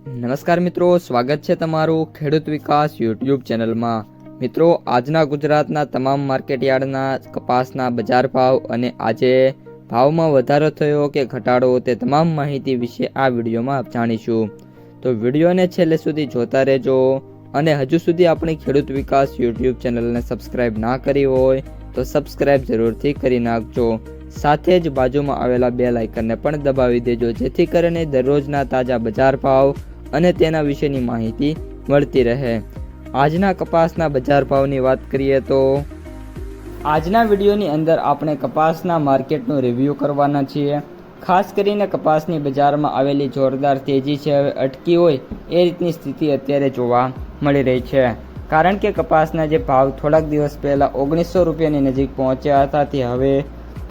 નમસ્કાર મિત્રો, સ્વાગત છે તમારું ખેડૂત વિકાસ યુટ્યુબ ચેનલમાં। મિત્રો, આજના ગુજરાતના તમામ માર્કેટયાર્ડના કપાસના બજાર ભાવ અને આજે ભાવમાં વધારો થયો કે ઘટાડો તે તમામ માહિતી વિશે આ વિડીયોમાં જાણીશું। તો વિડીયોને છેલ્લે સુધી જોતા રહેજો અને હજુ સુધી આપણી ખેડૂત વિકાસ યુટ્યુબ ચેનલને સબસ્ક્રાઇબ ના કરી હોય તો સબસ્ક્રાઇબ જરૂરથી કરી નાખજો। સાથે જ બાજુમાં આવેલા બેલ આઇકનને પણ દબાવી દેજો જેથી કરીને દરરોજના તાજા બજાર ભાવ અને તેના વિશેની માહિતી મળતી રહે। આજના કપાસના બજાર ભાવની વાત કરીએ તો આજના વિડીયોની અંદર આપણે કપાસના માર્કેટનું રિવ્યૂ કરવાના છીએ। ખાસ કરીને કપાસની બજારમાં આવેલી જોરદાર તેજી છે હવે અટકી હોય એ રીતની સ્થિતિ અત્યારે જોવા મળી રહી છે, કારણ કે કપાસના જે ભાવ થોડાક દિવસ પહેલાં 1900 રૂપિયાની નજીક પહોંચ્યા હતા તે હવે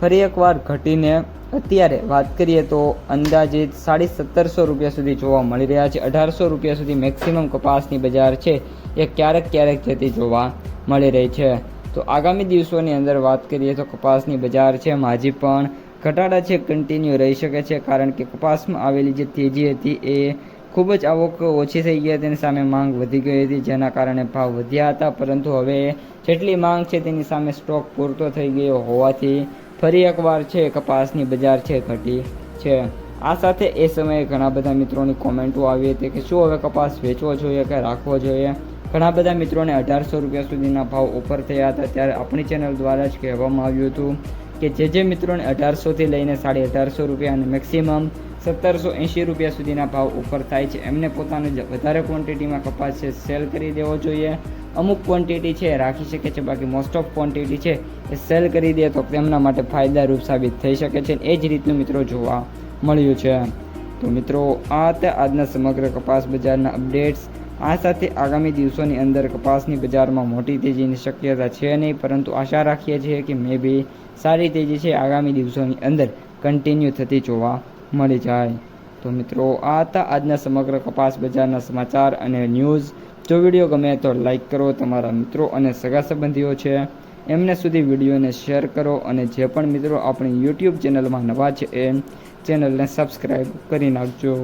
ફરી એકવાર ઘટીને અત્યારે વાત કરીએ તો અંદાજિત 1750 રૂપિયા સુધી જોવા મળી રહ્યા છે। 1800 રૂપિયા સુધી મેક્સિમમ કપાસની બજાર છે એ ક્યારેક જતી જોવા મળી રહી છે। તો આગામી દિવસોની અંદર વાત કરીએ તો કપાસની બજાર છે હજી પણ ઘટાડા છે કન્ટિન્યુ રહી શકે છે, કારણ કે કપાસમાં આવેલી જે તેજી હતી એ ખૂબ જ આવક ઓછી થઈ ગઈ, તેની સામે માંગ વધી ગઈ હતી, જેના કારણે ભાવ વધ્યા હતા। પરંતુ હવે જેટલી માંગ છે તેની સામે સ્ટોક પૂરતો થઈ ગયો હોવાથી ફરી એકવાર છે કપાસની બજાર છે ઘટી છે। આ સાથે એ સમયે ઘણા બધા મિત્રોની કોમેન્ટો આવી હતી કે શું હવે કપાસ વેચવો જોઈએ કે રાખવો જોઈએ। ઘણા બધા મિત્રોને 1800 રૂપિયા સુધીના ભાવ ઓફર થયા હતા, ત્યારે આપણી ચેનલ દ્વારા જ કહેવામાં આવ્યું હતું કે જે મિત્રોને 1800થી લઈને 1850 રૂપિયા અને મેક્સિમમ 1780 રૂપિયા સુધીના ભાવ ઓફર થાય છે એમને પોતાને વધારે ક્વોન્ટિટીમાં કપાસ છે સેલ કરી દેવો જોઈએ। અમુક ક્વોન્ટિટી છે રાખી શકે છે, બાકી મોસ્ટ ઓફ ક્વોન્ટિટી છે એ સેલ કરી દે તો તેમના માટે ફાયદારૂપ સાબિત થઈ શકે છે। એ જ રીતનું મિત્રો જોવા મળ્યું છે। તો મિત્રો, આ હતા આજના સમગ્ર કપાસ બજારના અપડેટ્સ। આ સાથે આગામી દિવસોની અંદર કપાસની બજારમાં મોટી તેજીની શક્યતા છે નહીં, પરંતુ આશા રાખીએ છીએ કે મે બી સારી તેજી છે આગામી દિવસોની અંદર કન્ટિન્યુ થતી જોવા મળી જાય। તો મિત્રો, આ હતા આજના સમગ્ર કપાસ બજારના સમાચાર અને ન્યૂઝ। જો વિડીયો ગમે તો લાઈક કરો, તમારા મિત્રો અને સગા સંબંધીઓ છે એમને સુધી વિડીયોને શેર કરો અને જે પણ મિત્રો આપણી યુટ્યુબ ચેનલમાં નવા છે એ ચેનલને સબસ્ક્રાઈબ કરી નાખજો।